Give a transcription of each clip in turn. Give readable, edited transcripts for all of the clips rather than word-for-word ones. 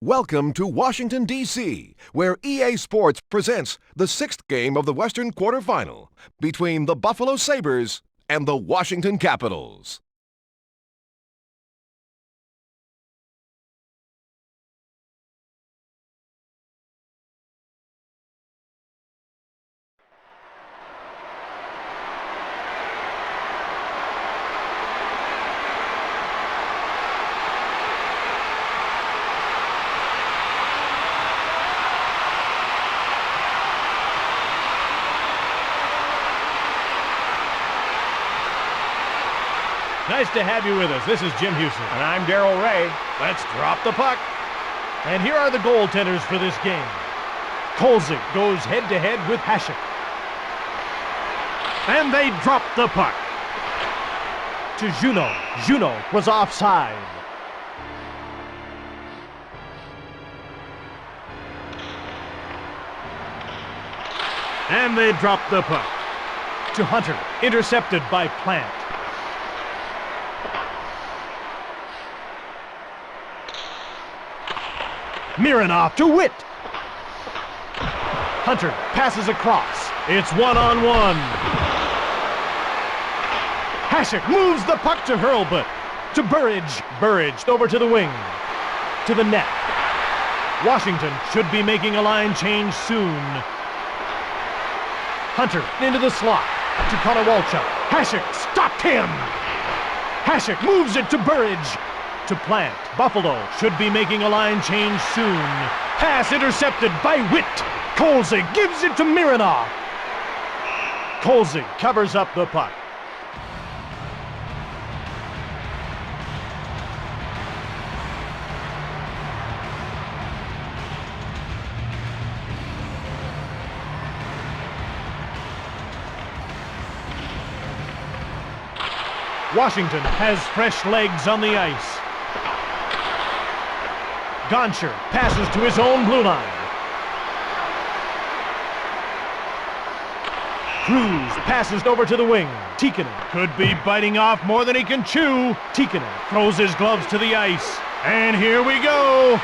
Welcome to Washington, D.C., where EA Sports presents the sixth game of the Western Quarterfinal between the Buffalo Sabres and the Washington Capitals. Nice to have you with us. This is Jim Houston. And I'm Darryl Ray. Let's drop the puck. And here are the goaltenders for this game. Kolzig goes head-to-head with Hasek. And they drop the puck. To Juneau. Juneau was offside. And they drop the puck. To Hunter. Intercepted by Plant. Mironov to Witt. Hunter passes across. It's one-on-one. Hasek moves the puck to Hurlbut. To Burridge. Burridge over to the wing. To the net. Washington should be making a line change soon. Hunter into the slot. To Konowalchuk. Hasek stopped him. Hasek moves it to Burridge. To Plant. Buffalo should be making a line change soon. Pass intercepted by Witt. Kolzig gives it to Mironov. Kolzig covers up the puck. Washington has fresh legs on the ice. Gonchar passes to his own blue line. Cruz passes over to the wing. Tikkanen could be biting off more than he can chew. Tikkanen throws his gloves to the ice. And here we go.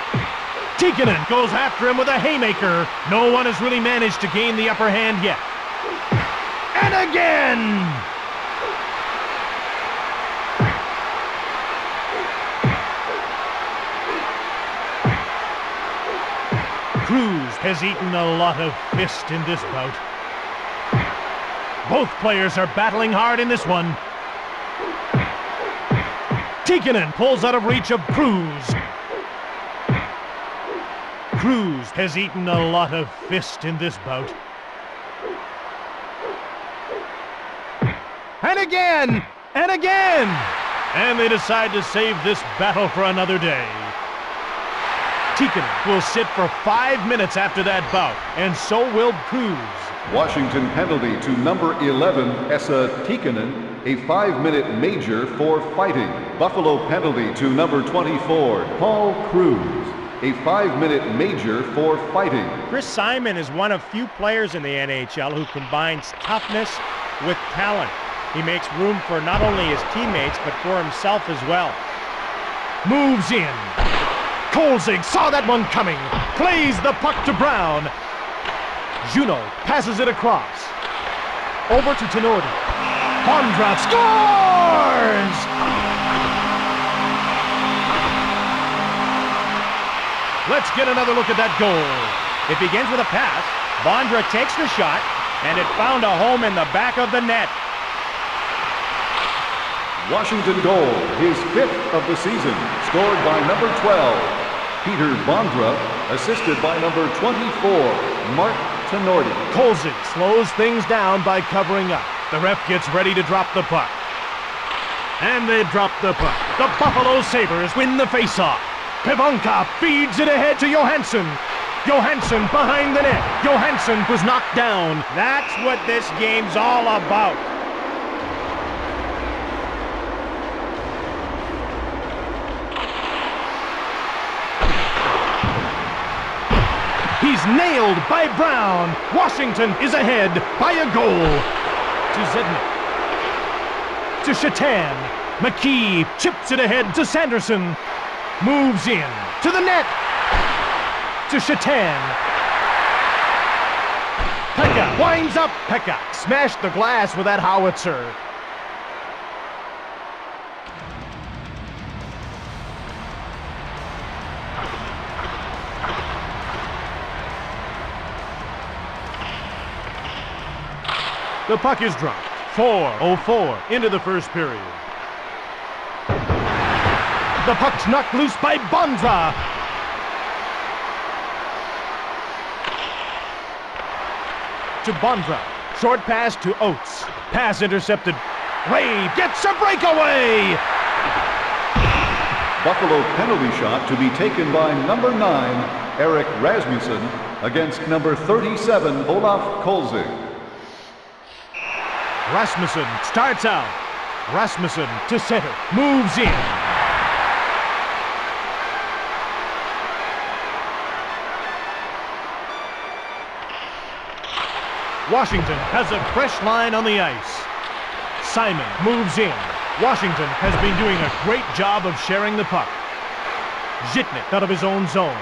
Tikkanen goes after him with a haymaker. No one has really managed to gain the upper hand yet. And again! Cruz has eaten a lot of fist in this bout. Both players are battling hard in this one. Tikkanen pulls out of reach of Cruz. Cruz has eaten a lot of fist in this bout. And again! And again! And they decide to save this battle for another day. Tikkanen will sit for 5 minutes after that bout, and so will Cruz. Washington penalty to number 11, Esa Tikkanen, a 5-minute major for fighting. Buffalo penalty to number 24, Paul Cruz, a 5-minute major for fighting. Chris Simon is one of few players in the NHL who combines toughness with talent. He makes room for not only his teammates, but for himself as well. Moves in. Kolzig saw that one coming. Plays the puck to Brown. Juneau passes it across. Over to Tenorti. Bondra scores! Let's get another look at that goal. It begins with a pass. Bondra takes the shot, and it found a home in the back of the net. Washington goal, his 5th of the season, scored by number 12. Peter Bondra, assisted by number 24, Mark Tenorti. Kolzig slows things down by covering up. The ref gets ready to drop the puck. And they drop the puck. The Buffalo Sabres win the faceoff. Pivonka feeds it ahead to Johansson. Johansson behind the net. Johansson was knocked down. That's what this game's all about. He's nailed by Brown. Washington is ahead by a goal. To Zednik. To Shatan. McKee chips it ahead to Sanderson. Moves in to the net. to Shatan. Pekka winds up. Pekka smashed the glass with that howitzer. The puck is dropped. 4:04 into the first period. The puck's knocked loose by Bondra. To Bondra. Short pass to Oates. Pass intercepted. Ray gets a breakaway! Buffalo penalty shot to be taken by number 9, Eric Rasmussen, against number 37, Olaf Kolzig. Rasmussen starts out. Rasmussen to center. Moves in. Washington has a fresh line on the ice. Simon moves in. Washington has been doing a great job of sharing the puck. Zhitnik out of his own zone.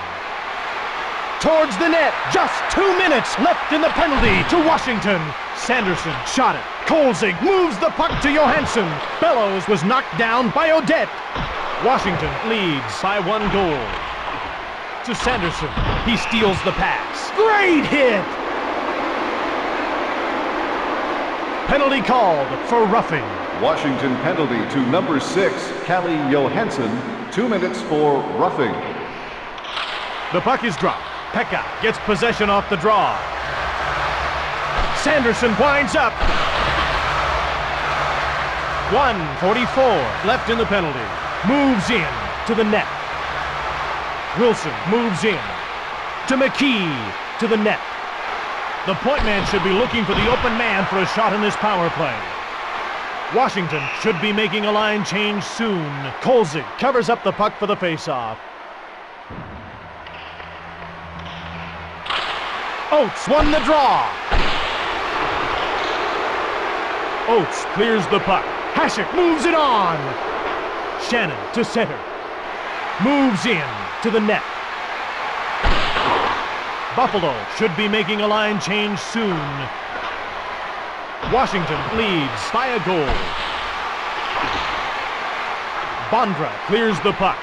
Towards the net. Just 2 minutes left in the penalty to Washington. Sanderson shot it. Kolzig moves the puck to Johansson. Bellows was knocked down by Odette. Washington leads by 1 goal. To Sanderson. He steals the pass. Great hit! Penalty called for roughing. Washington penalty to number 6, Callie Johansson, 2 minutes for roughing. The puck is dropped. Pekka gets possession off the draw. Sanderson winds up. 1:44 left in the penalty. Moves in to the net. Wilson moves in to McKee to the net. The point man should be looking for the open man for a shot in this power play. Washington should be making a line change soon. Kolzig covers up the puck for the faceoff. Oates won the draw. Oates clears the puck. Hasek moves it on. Shannon to center. Moves in to the net. Buffalo should be making a line change soon. Washington leads by a goal. Bondra clears the puck.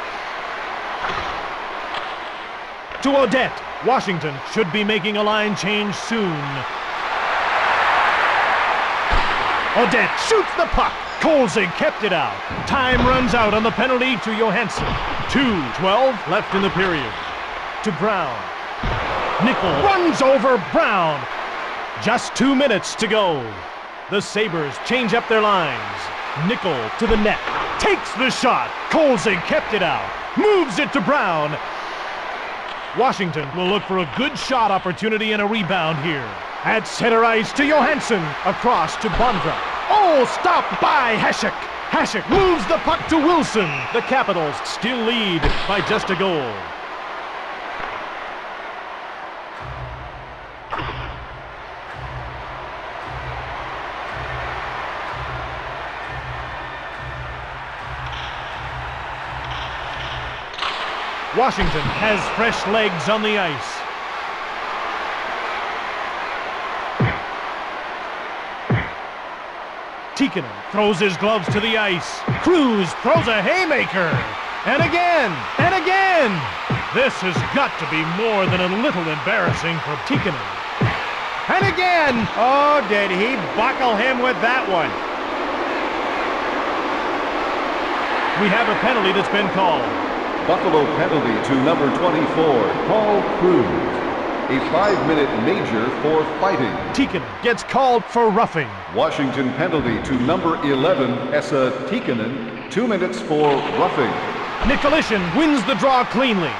To Odette. Washington should be making a line change soon. Odette shoots the puck. Kolzig kept it out. Time runs out on the penalty to Johansson. 2:12 left in the period. To Brown. Nickel runs over Brown. Just 2 minutes to go. The Sabres change up their lines. Nickel to the net. Takes the shot. Kolzig kept it out. Moves it to Brown. Washington will look for a good shot opportunity and a rebound here. At center ice to Johansson. Across to Bondra. Oh, stopped by Hasek. Hasek moves the puck to Wilson. The Capitals still lead by just a goal. Washington has fresh legs on the ice. Tikkanen throws his gloves to the ice. Cruz throws a haymaker. And again, and again. This has got to be more than a little embarrassing for Tikkanen. And again. Oh, did he buckle him with that one? We have a penalty that's been called. Buffalo penalty to number 24, Paul Cruz. A 5-minute major for fighting. Tikkanen gets called for roughing. Washington penalty to number 11, Esa Tikkanen, 2 minutes for roughing. Nicolishin wins the draw cleanly.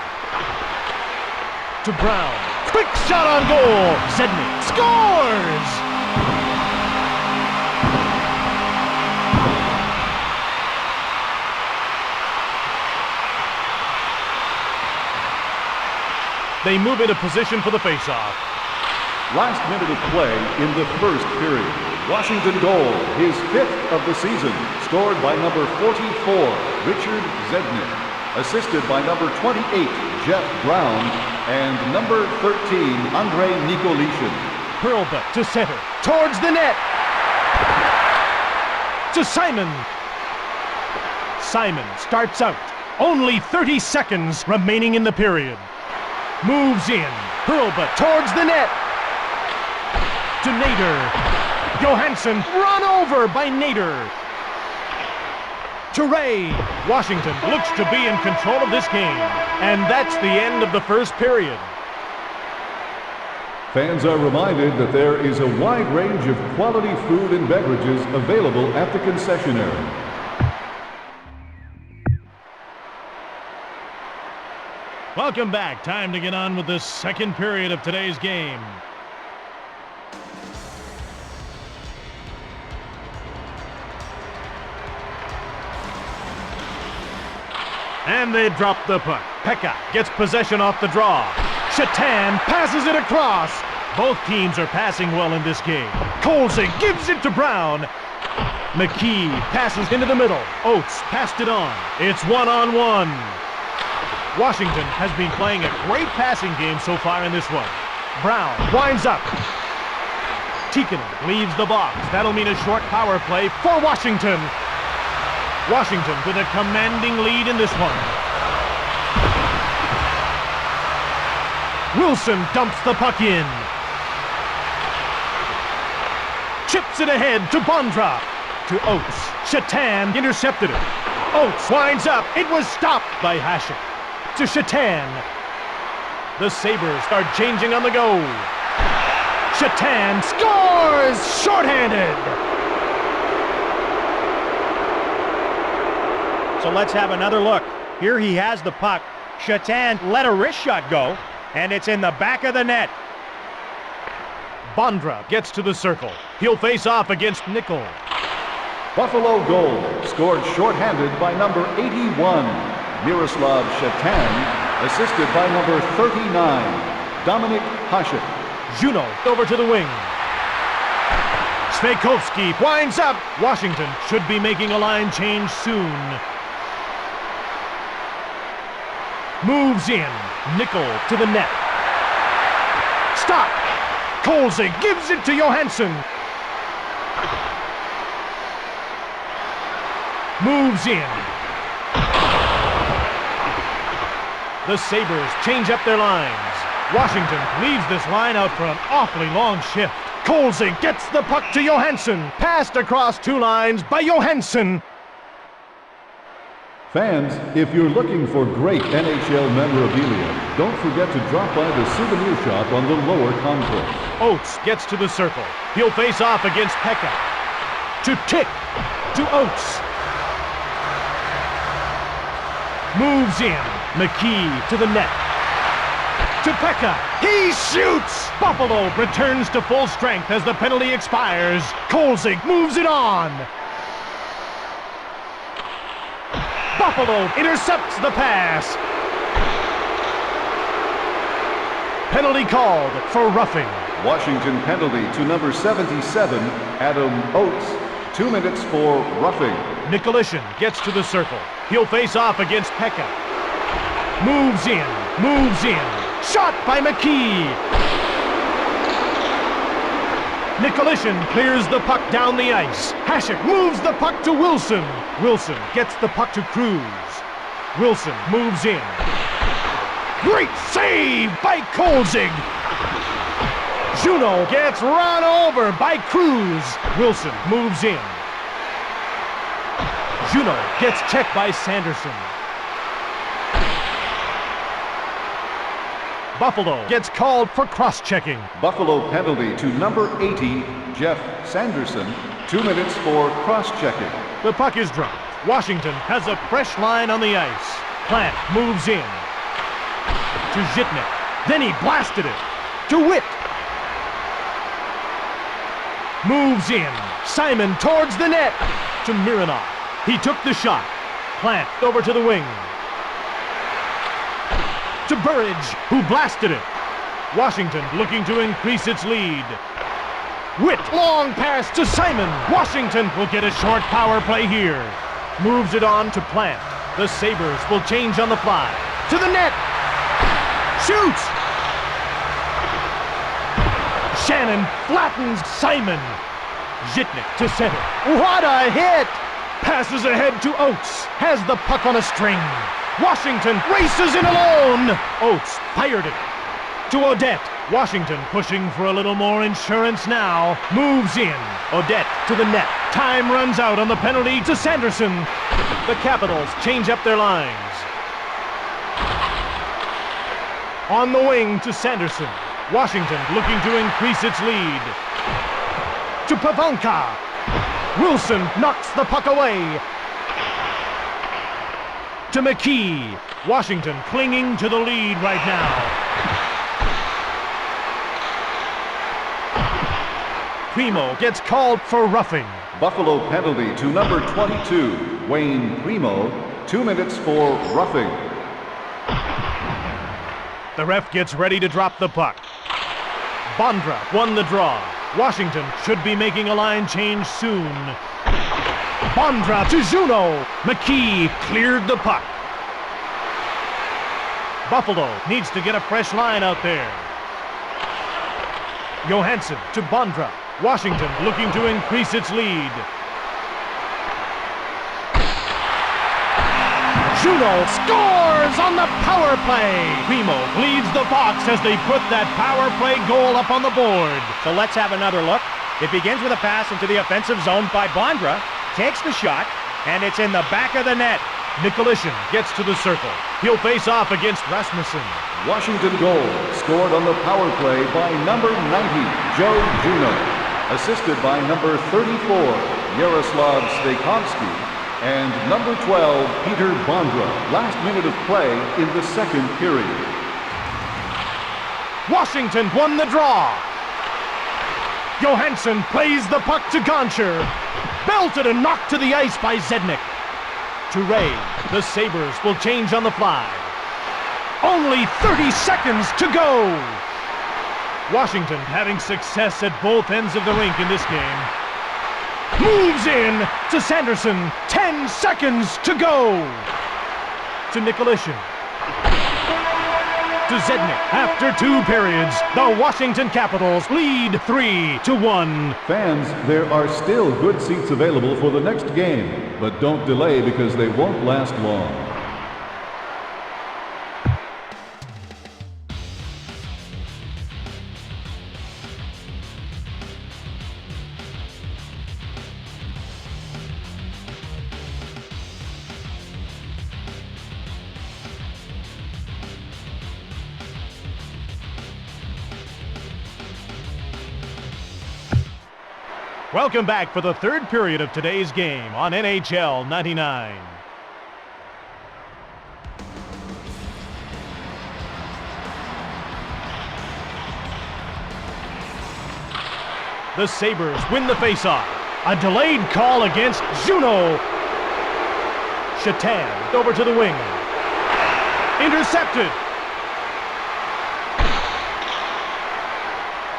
To Brown. Quick shot on goal. Zednik scores! They move into position for the faceoff. Last minute of play in the first period. Washington goal, his 5th of the season, scored by number 44, Richard Zednik. Assisted by number 28, Jeff Brown. and number 13, Andrei Nikolishin. Hurlbut to center, towards the net. To Simon. Simon starts out. Only 30 seconds remaining in the period. Moves in. Hurlbut towards the net. To Nader. Johansson run over by Nader. To Ray. Washington looks to be in control of this game. And that's the end of the first period. Fans are reminded that there is a wide range of quality food and beverages available at the concessionary. Welcome back. Time to get on with the second period of today's game. And they drop the puck. Pekka gets possession off the draw. Shatan passes it across. Both teams are passing well in this game. Kolzig gives it to Brown. McKee passes into the middle. Oates passed it on. It's one-on-one. Washington has been playing a great passing game so far in this one. Brown winds up. Tikkanen leaves the box. That'll mean a short power play for Washington. Washington with a commanding lead in this one. Wilson dumps the puck in. Chips it ahead to Bondra. To Oates. Shatan intercepted it. Oates winds up. It was stopped by Hasek. To Shatan. The Sabres start changing on the go. Shatan scores! Shorthanded! So let's have another look. Here he has the puck. Shatan let a wrist shot go, and it's in the back of the net. Bondra gets to the circle. He'll face off against Nickel. Buffalo goal, scored shorthanded by number 81. Miroslav Shatan, assisted by number 39, Dominik Hasek. Juno over to the wing. Sveikovsky winds up. Washington should be making a line change soon. Moves in. Nickel to the net. Stop. Kolzig gives it to Johansson. Moves in. The Sabres change up their lines. Washington leaves this line out for an awfully long shift. Kolzig gets the puck to Johansson. Passed across two lines by Johansson. Fans, if you're looking for great NHL memorabilia, don't forget to drop by the souvenir shop on the lower concourse. Oates gets to the circle. He'll face off against Pekka. To Tick. To Oates. Moves in. McKee to the net. To Pekka. He shoots! Buffalo returns to full strength as the penalty expires. Kolzig moves it on. Buffalo intercepts the pass. Penalty called for roughing. Washington penalty to number 77, Adam Oates. 2 minutes for roughing. Nikolishin gets to the circle. He'll face off against Pekka. Moves in. Moves in. Shot by McKee. Nikolishin clears the puck down the ice. Hasek moves the puck to Wilson. Wilson gets the puck to Cruz. Wilson moves in. Great save by Kolzig. Juno gets run over by Cruz. Wilson moves in. Juno gets checked by Sanderson. Buffalo gets called for cross-checking. Buffalo penalty to number 80, Jeff Sanderson. 2 minutes for cross-checking. The puck is dropped. Washington has a fresh line on the ice. Plant moves in. To Zhitnik. Then he blasted it. To Witt. Moves in. Simon towards the net. To Mironov. He took the shot. Plant over to the wing. To Burridge, who blasted it. Washington looking to increase its lead. Witt, long pass to Simon. Washington will get a short power play here. Moves it on to Plant. The Sabres will change on the fly. To the net. Shoots. Shannon flattens Simon. Zhitnik to center. What a hit! Passes ahead to Oates. Has the puck on a string. Washington races in alone. Oates fired it to Odette. Washington pushing for a little more insurance now. Moves in. Odette to the net. Time runs out on the penalty to Sanderson. The Capitals change up their lines. On the wing to Sanderson. Washington looking to increase its lead. To Pavelka. Wilson knocks the puck away. To McKee. Washington clinging to the lead right now. Primo gets called for roughing. Buffalo penalty to number 22, Wayne Primo, 2 minutes for roughing. The ref gets ready to drop the puck. Bondra won the draw. Washington should be making a line change soon. Bondra to Juneau. McKee cleared the puck. Buffalo needs to get a fresh line out there. Johansson to Bondra. Washington looking to increase its lead. Juneau scores on the power play. Primo leads the box as they put that power play goal up on the board. So let's have another look. It begins with a pass into the offensive zone by Bondra, takes the shot, and it's in the back of the net. Nicolishin gets to the circle. He'll face off against Rasmussen. Washington goal scored on the power play by number 90, Joe Juneau. Assisted by number 34, Yaroslav Stejkovski, and number 12, Peter Bondra. Last minute of play in the second period. Washington won the draw. Johansson plays the puck to Gonchar. Belted and knocked to the ice by Zednik. To Ray, the Sabres will change on the fly. Only 30 seconds to go. Washington having success at both ends of the rink in this game. Moves in to Sanderson. 10 seconds to go. To Nicolishin. To Zednik. After 2 periods, the Washington Capitals lead 3-1. Fans, there are still good seats available for the next game, but don't delay because they won't last long. Welcome back for the third period of today's game on NHL 99. The Sabres win the faceoff. A delayed call against Juneau. Shatan over to the wing. Intercepted.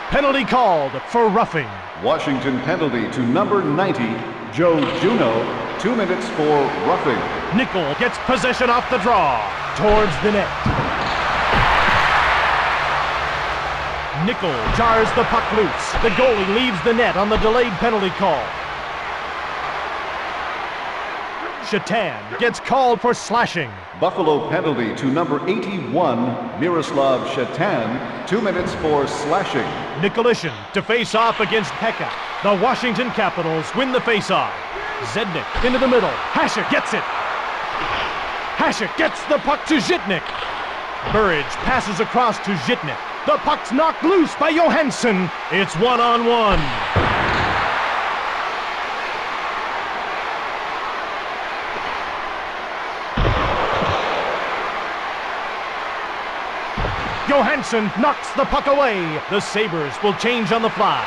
Penalty called for roughing. Washington penalty to number 90, Joe Juneau, 2 minutes for roughing. Nickel gets possession off the draw towards the net. Nickel jars the puck loose. The goalie leaves the net on the delayed penalty call. Shatan gets called for slashing. Buffalo penalty to number 81, Miroslav Shatan, 2 minutes for slashing. Nicolishin to face off against Pekka. The Washington Capitals win the face-off. Zednik into the middle. Hasek gets it. Hasek gets the puck to Zhitnik. Burridge passes across to Zhitnik. The puck's knocked loose by Johansson. It's 1-on-1. Johansson knocks the puck away. The Sabres will change on the fly.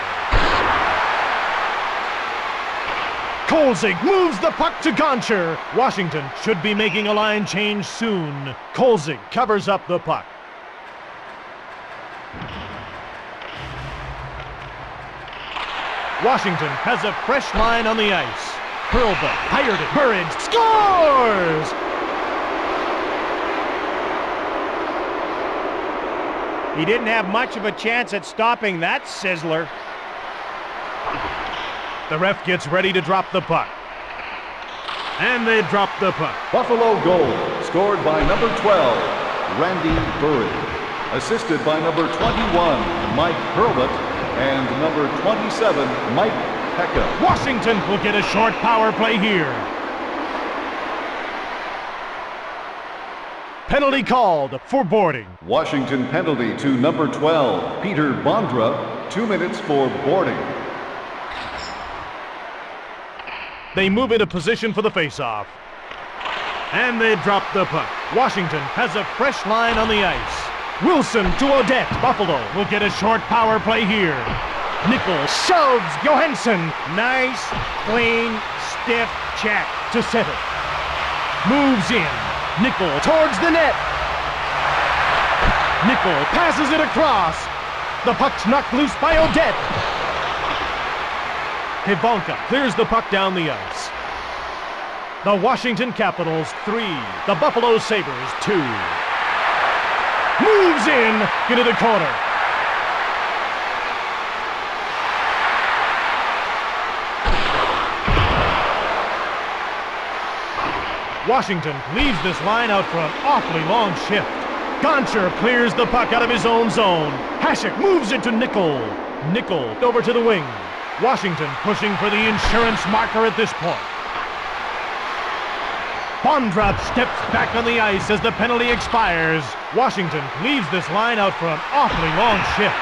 Kolzig moves the puck to Gonchar. Washington should be making a line change soon. Kolzig covers up the puck. Washington has a fresh line on the ice. Hurlbut fired it. Burridge scores! He didn't have much of a chance at stopping that sizzler. The ref gets ready to drop the puck. And they drop the puck. Buffalo goal, scored by number 12, Randy Burridge. Assisted by number 21, Mike Hurlbut, and number 27, Mike Pekka. Washington will get a short power play here. Penalty called for boarding. Washington penalty to number 12, Peter Bondra, 2 minutes for boarding. They move into position for the faceoff. And they drop the puck. Washington has a fresh line on the ice. Wilson to Odette. Buffalo will get a short power play here. Nichols shoves Johansson. Nice, clean, stiff check. To center. Moves in. Nickel towards the net. Nickel passes it across. The puck's knocked loose by Odette. Pivonka clears the puck down the ice. The Washington Capitals 3. The Buffalo Sabres 2. Moves in into the corner. Washington leaves this line out for an awfully long shift. Goncher clears the puck out of his own zone. Hasek moves it to Nickel. Nickel over to the wing. Washington pushing for the insurance marker at this point. Bondrop steps back on the ice as the penalty expires. Washington leaves this line out for an awfully long shift.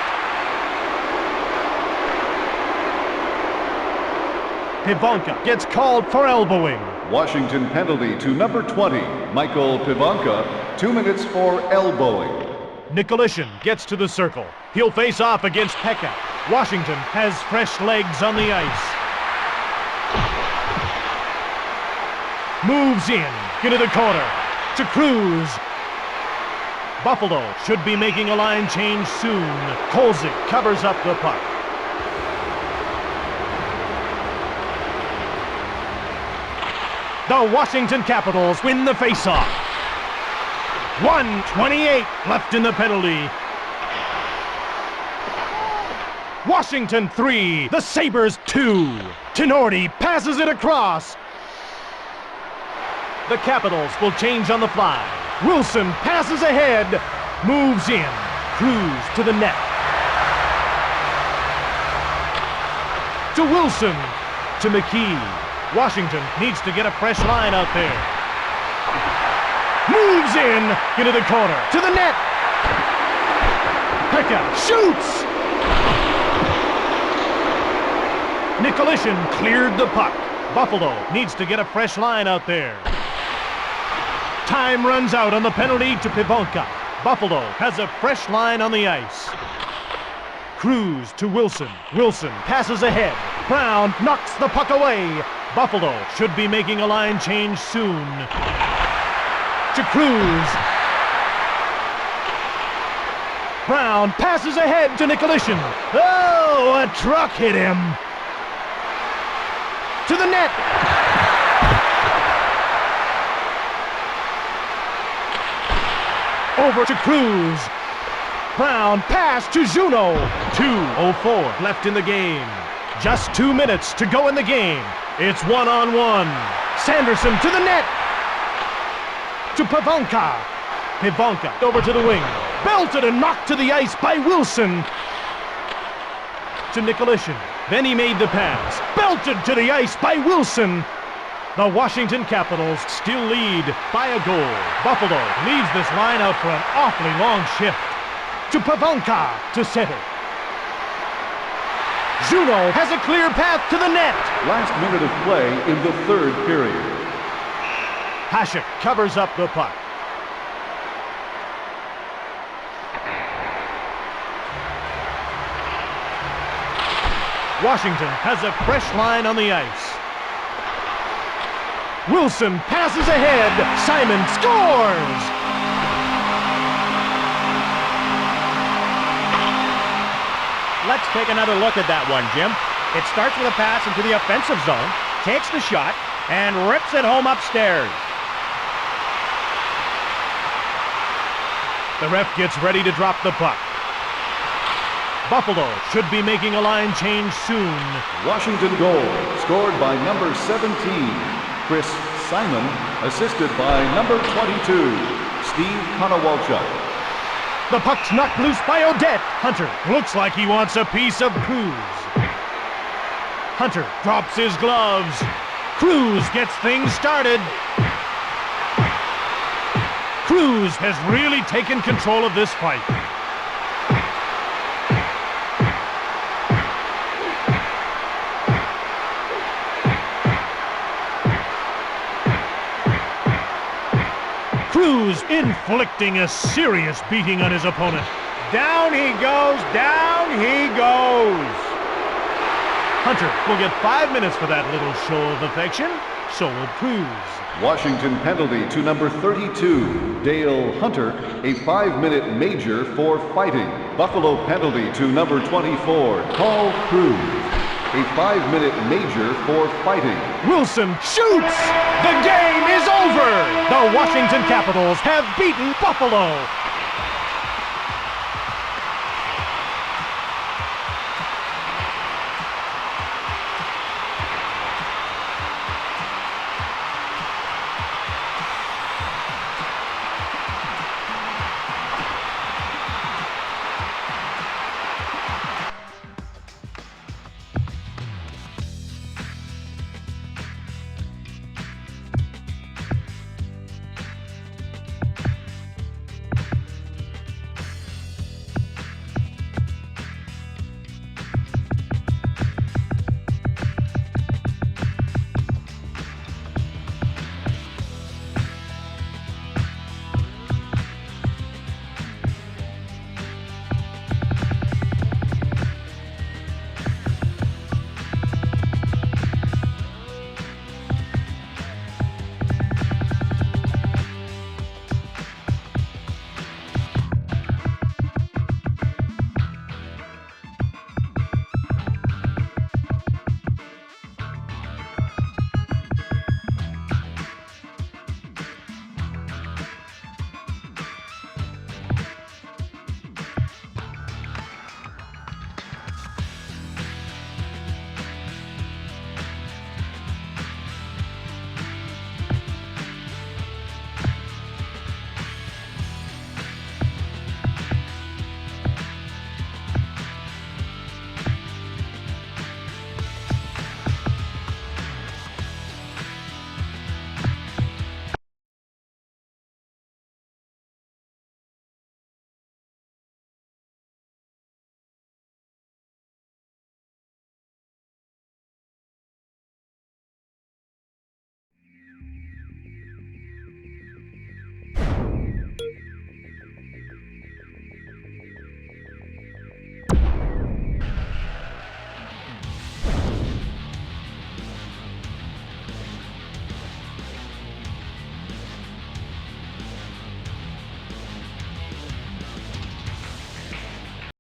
Pivonka gets called for elbowing. Washington penalty to number 20, Michael Pivonka, 2 minutes for elbowing. Nicolishin gets to the circle. He'll face off against Pekka. Washington has fresh legs on the ice. Moves in into the corner to Cruz. Buffalo should be making a line change soon. Kolzig covers up the puck. The Washington Capitals win the faceoff. 1:28 left in the penalty. Washington 3, the Sabres 2. Tenorti passes it across. The Capitals will change on the fly. Wilson passes ahead, moves in. Cruz to the net. To Wilson, to McKee. Washington needs to get a fresh line out there. Moves in into the corner, to the net. Pekka shoots. Nicolishin cleared the puck. Buffalo needs to get a fresh line out there. Time runs out on the penalty to Pivonka. Buffalo has a fresh line on the ice. Cruz to Wilson. Wilson passes ahead. Brown knocks the puck away. Buffalo should be making a line change soon. To Cruz. Brown passes ahead to Nicolishin. Oh, a truck hit him. To the net. Over to Cruz. Brown pass to Juno. 2:04 left in the game. Just 2 minutes to go in the game. It's 1-on-1. Sanderson to the net. To Pivonka. Pivonka over to the wing. Belted and knocked to the ice by Wilson. To Nicolishin. Then he made the pass. Belted to the ice by Wilson. The Washington Capitals still lead by a goal. Buffalo leaves this line out for an awfully long shift. To Pivonka to center. Juno has a clear path to the net. Last minute of play in the third period. Hasek covers up the puck. Washington has a fresh line on the ice. Wilson passes ahead. Simon scores! Let's take another look at that one, Jim. It starts with a pass into the offensive zone, takes the shot, and rips it home upstairs. The ref gets ready to drop the puck. Buffalo should be making a line change soon. Washington goal, scored by number 17, Chris Simon, assisted by number 22, Steve Konowalchuk. The puck's knocked loose by Odette. Hunter looks like he wants a piece of Cruz. Hunter drops his gloves. Cruz gets things started. Cruz has really taken control of this fight. Cruz inflicting a serious beating on his opponent. Down he goes, down he goes. Hunter will get 5 minutes for that little show of affection. So will Cruz. Washington penalty to number 32, Dale Hunter, a 5-minute major for fighting. Buffalo penalty to number 24, Paul Cruz, a 5-minute major for fighting. Wilson shoots! The game is over! The Washington Capitals have beaten Buffalo